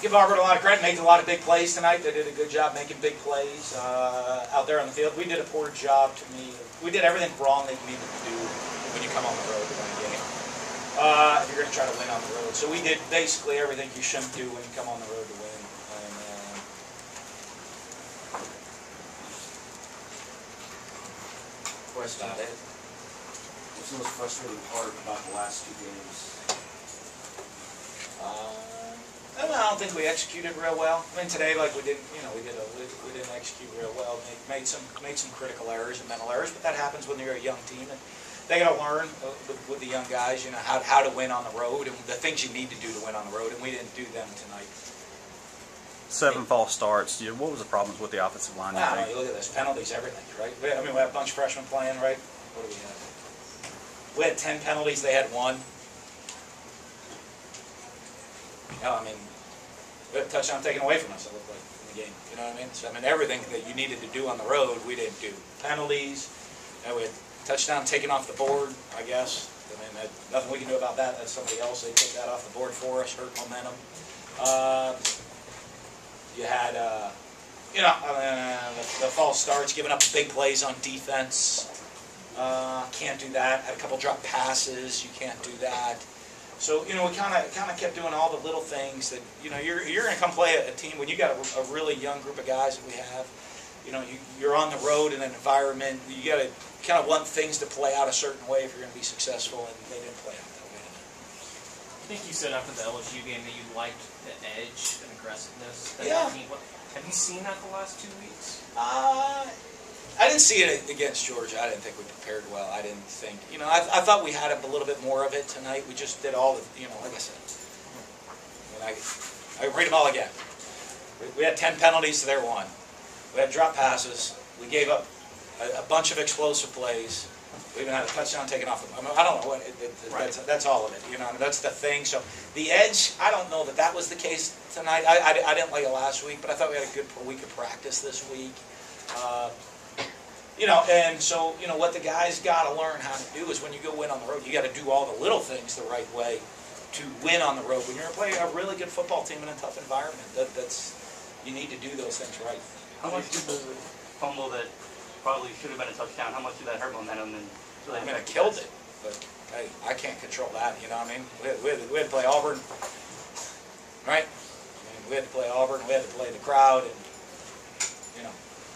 give Auburn a lot of credit. Made a lot of big plays tonight. They did a good job making big plays out there on the field. We did a poor job to me. We did everything wrong that you needed to do when you come on the road to win a game. If you're going to try to win on the road. So we did basically everything you shouldn't do when you come on the road to win. And, question, Dave? What's the most frustrating part about the last two games? I don't think we executed real well. I mean, today, like we didn't, we didn't execute real well. Made some critical errors and mental errors, but that happens when you're a young team. And they got to learn with the young guys, how to win on the road and the things you need to do to win on the road, and we didn't do them tonight. 7 false starts. What was the problems with the offensive line? You look at this, penalties, everything, right? I mean, we had a bunch of freshmen playing, right? What do we have? We had 10 penalties. They had 1. I mean, we had a touchdown taken away from us, it looked like, in the game. You know what I mean? So, I mean, everything that you needed to do on the road, we didn't do. Penalties, we had touchdown taken off the board, I guess. I mean, nothing we can do about that. That's somebody else. They took that off the board for us, hurt momentum. You had, the false starts, giving up big plays on defense. Can't do that. Had a couple drop passes. You can't do that. So, we kind of kept doing all the little things that, you're going to come play a team when you got a really young group of guys that we have. You're on the road in an environment. You got to kind of want things to play out a certain way if you're going to be successful, and they didn't play out that way. I think you said after the LSU game that you liked the edge and aggressiveness. Yeah. Have you seen that the last 2 weeks? I didn't see it against Georgia. I didn't think we prepared well. I didn't think, I thought we had a little bit more of it tonight. We just did all the, like I said. I read them all again. We had 10 penalties to their 1. We had drop passes. We gave up a bunch of explosive plays. We even had a touchdown taken off. I mean, I don't know what. That's all of it. That's the thing. So the edge, I don't know that was the case tonight. I didn't like it last week, but I thought we had a good week of practice this week. And so, what the guys got to learn how to do is when you go win on the road, you got to do all the little things the right way to win on the road. When you're playing a really good football team in a tough environment, you need to do those things right. How much did the fumble that probably should have been a touchdown, how much did that hurt momentum? I killed it, but I can't control that, you know what I mean? We had to play Auburn, right? We had to play Auburn, we had to play the crowd, and,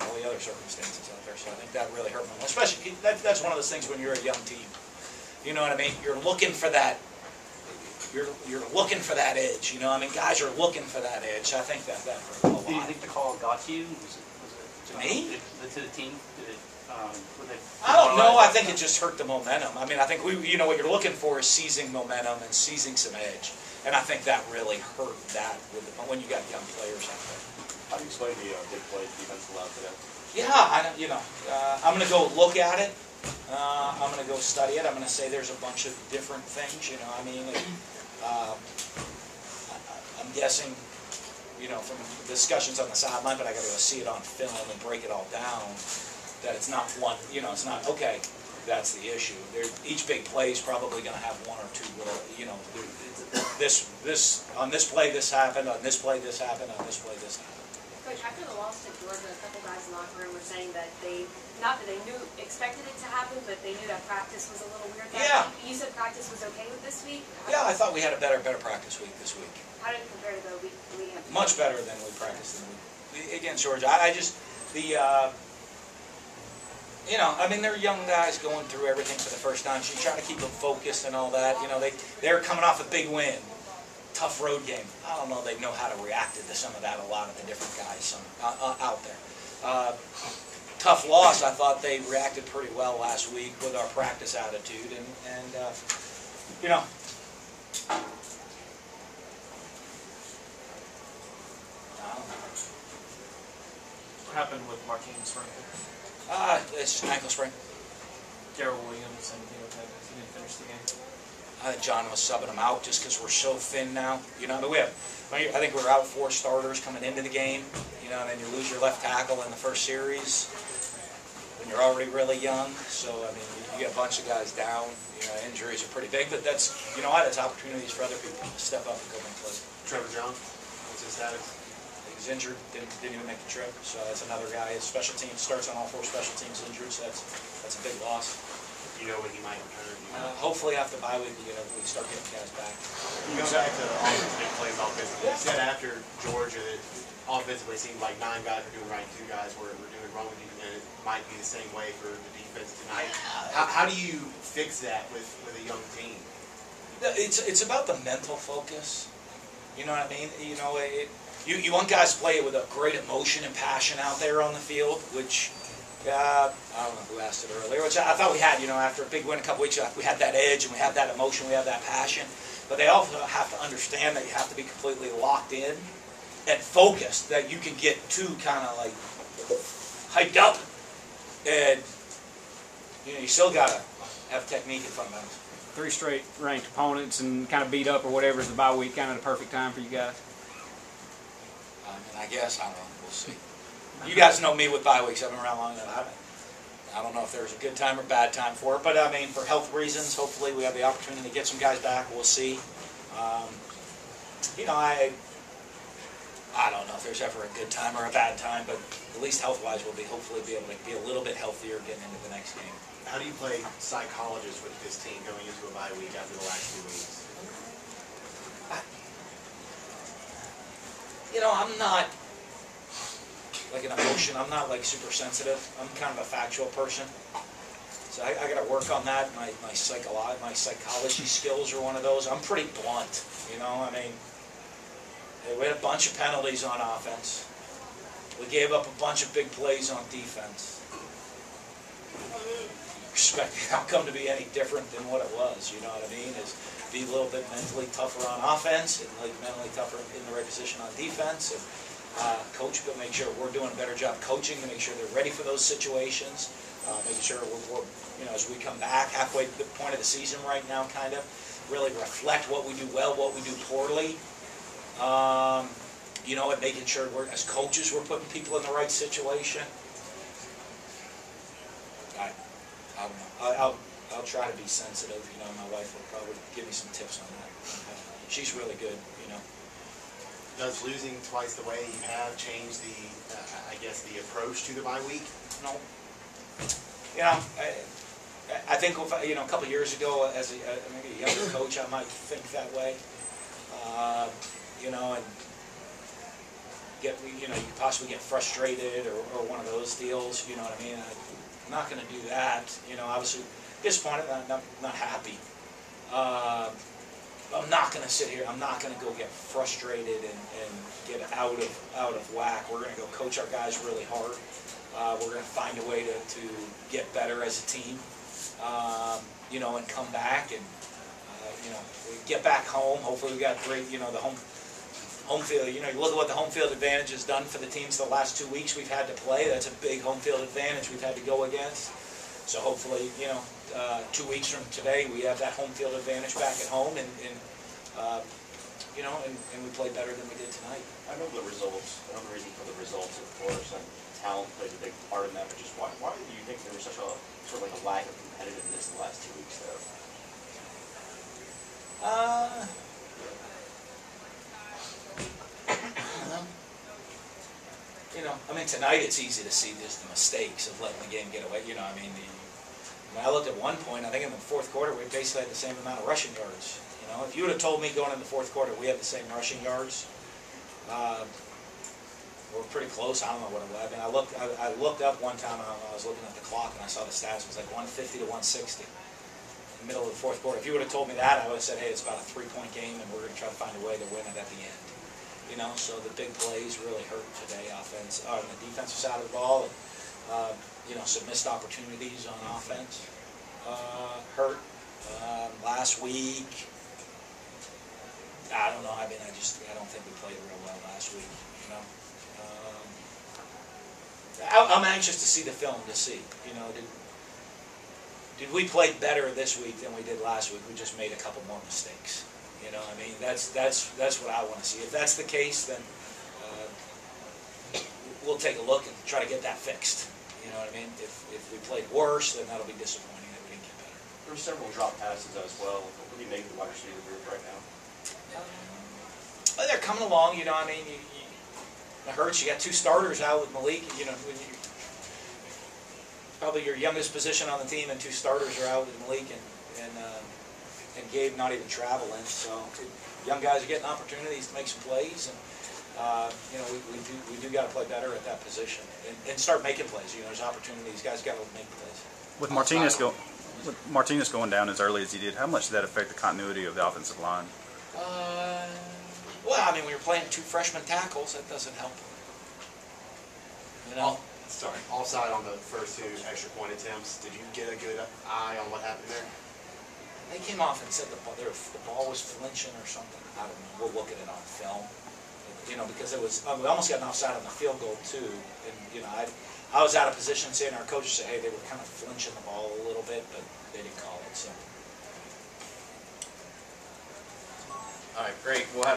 all the other circumstances out there. So I think that really hurt momentum. Especially, that's one of those things when you're a young team. You know what I mean? You're looking for that. You're looking for that edge. Guys are looking for that edge. I think that hurt a lot. Do you think the call got to you? Was it to me? To the team? I don't know. I think it just hurt the momentum. I mean, I think what you're looking for is seizing momentum and seizing some edge. And I think that really hurt that when you got young players out there. How do you explain the big play defense allowed today? Yeah, I'm going to go look at it. I'm going to go study it. I'm going to say there's a bunch of different things. I'm guessing, from discussions on the sideline, but I got to go see it on film and break it all down. That it's not one. It's not okay. That's the issue. Each big play is probably going to have one or two little. This on this play this happened. On this play this happened. On this play this happened. Coach, after the loss to Georgia, a couple guys in the locker room were saying that expected it to happen, but they knew that practice was a little weird. Yeah. You said practice was okay with this week? Yeah, I thought we had a better practice week this week. How did it compare to the week leading up to Much better than we practiced against Georgia. They're young guys going through everything for the first time, so you try to keep them focused and all that. They're coming off a big win. Tough road game. I don't know they know how to react to some of that, a lot of the different guys out there. Tough loss, I thought they reacted pretty well last week with our practice attitude. What happened with Martinez Sprinkle? It's just an ankle sprain. Darrell Williams, anything with that? He didn't finish the game. I think John was subbing them out just because we're so thin now. I think we were out 4 starters coming into the game. And then you lose your left tackle in the first series when you're already really young. So you get a bunch of guys down. Injuries are pretty big, but that's opportunities for other people to step up and go and play. Trevor John? What's his status? He was injured, didn't even make the trip, so that's another guy. His special team starts on all 4 special teams injured, so that's a big loss. You know when he might return? Hopefully after bye week we start getting guys back. Going back to Auburn's big plays offensively, you said after Georgia that offensively it seemed like 9 guys were doing right, 2 guys were doing wrong, and it might be the same way for the defense tonight. How do you fix that with a young team? It's about the mental focus. You know what I mean? You know, you want guys to play it with a great emotion and passion out there on the field, which I don't know who asked it earlier, which I thought we had. You know, after a big win a couple weeks ago, we had that edge and we have that emotion, we have that passion. But they also have to understand that you have to be completely locked in and focused, that you can get too kind of like hyped up, and you know you still gotta have technique and fundamentals. 3 straight ranked opponents and kind of beat up or whatever is the bye week kind of the perfect time for you guys? I mean, I guess, I don't know, we'll see. You guys know me with bye weeks, I've been around long enough. I don't know if there's a good time or bad time for it, but I mean, for health reasons, hopefully we have the opportunity to get some guys back, we'll see. You know, I don't know if there's ever a good time or a bad time, but at least health-wise we'll hopefully be able to be a little bit healthier getting into the next game. How do you play psychologist with this team going into a bye week after the last 2 weeks? You know, I'm not like an emotion. I'm not like super sensitive. I'm kind of a factual person. So I got to work on that. My psychology skills are one of those. I'm pretty blunt. You know, I mean, we had a bunch of penalties on offense. We gave up a bunch of big plays on defense. Expect the outcome to be any different than what it was, you know what I mean? Is be a little bit mentally tougher on offense and like mentally tougher in the right position on defense, and coach, but make sure we're doing a better job coaching to make sure they're ready for those situations, making sure we're you know, as we come back halfway to the point of the season right now, kind of really reflect what we do well, what we do poorly, you know, and making sure we're, as coaches, we're putting people in the right situation. I don't know. I'll try to be sensitive. You know, my wife will probably give me some tips on that. She's really good. You know. Does losing twice the way you have change the, I guess, the approach to the bye week? No. You know, I think if, you know, a couple of years ago, as maybe a younger coach, I might think that way. You know, and get, you know, you could possibly get frustrated or one of those deals. You know what I mean? I'm not going to do that. You know, obviously disappointed, not happy. I'm not going to sit here. I'm not going to go get frustrated and get out of whack. We're going to go coach our guys really hard. We're going to find a way to get better as a team. You know, and come back and you know, get back home. Hopefully we got great. You know, the home field. You know, you look at what the home field advantage has done for the teams the last 2 weeks we've had to play. That's a big home field advantage we've had to go against. So hopefully, you know, 2 weeks from today we have that home field advantage back at home, and you know, and we play better than we did tonight. I know the results. I know the reason for the results, of course, and talent plays a big part in that. But just why do you think there was such a sort of like a lack of competitiveness the last 2 weeks, though? You know, I mean, tonight it's easy to see just the mistakes of letting the game get away. You know, I mean, when I looked at one point, I think in the fourth quarter, we basically had the same amount of rushing yards. You know, if you would have told me going in the fourth quarter we had the same rushing yards, we're pretty close. I don't know what it was. I mean, I looked up one time, I was looking at the clock, and I saw the stats. It was like 150 to 160 in the middle of the fourth quarter. If you would have told me that, I would have said, hey, it's about a 3-point game, and we're going to try to find a way to win it at the end. You know, so the big plays really hurt today, on the defensive side of the ball. And, you know, some missed opportunities on offense hurt. Last week, I don't know. I mean, I don't think we played real well last week. You know, I'm anxious to see the film to see. You know, did we play better this week than we did last week? We just made a couple more mistakes. You know, I mean, that's what I want to see. If that's the case, then we'll take a look and try to get that fixed. You know what I mean? If we played worse, then that'll be disappointing that we didn't get better. There were several drop passes as well. What do you make of the wide receiver group right now? Well, they're coming along. You know, I mean, it hurts. You got 2 starters out with Malik. You know, when you, probably your youngest position on the team, and 2 starters are out with Malik and Gabe not even traveling. So young guys are getting opportunities to make some plays, and you know, we do got to play better at that position and start making plays. You know, there's opportunities. Guys got to make plays. With Martinez going down as early as he did, how much did that affect the continuity of the offensive line? Well, I mean, we were playing 2 freshman tackles. That doesn't help. You know. Offside on the first 2 extra point attempts. Did you get a good eye on what happened there? They came off and said the ball was flinching or something. I don't know. We'll look at it on film. You know, because it was, we almost got an offside on the field goal too. And you know, I was out of position saying, our coaches said, hey, they were kind of flinching the ball a little bit, but they didn't call it. So. All right, great. We'll have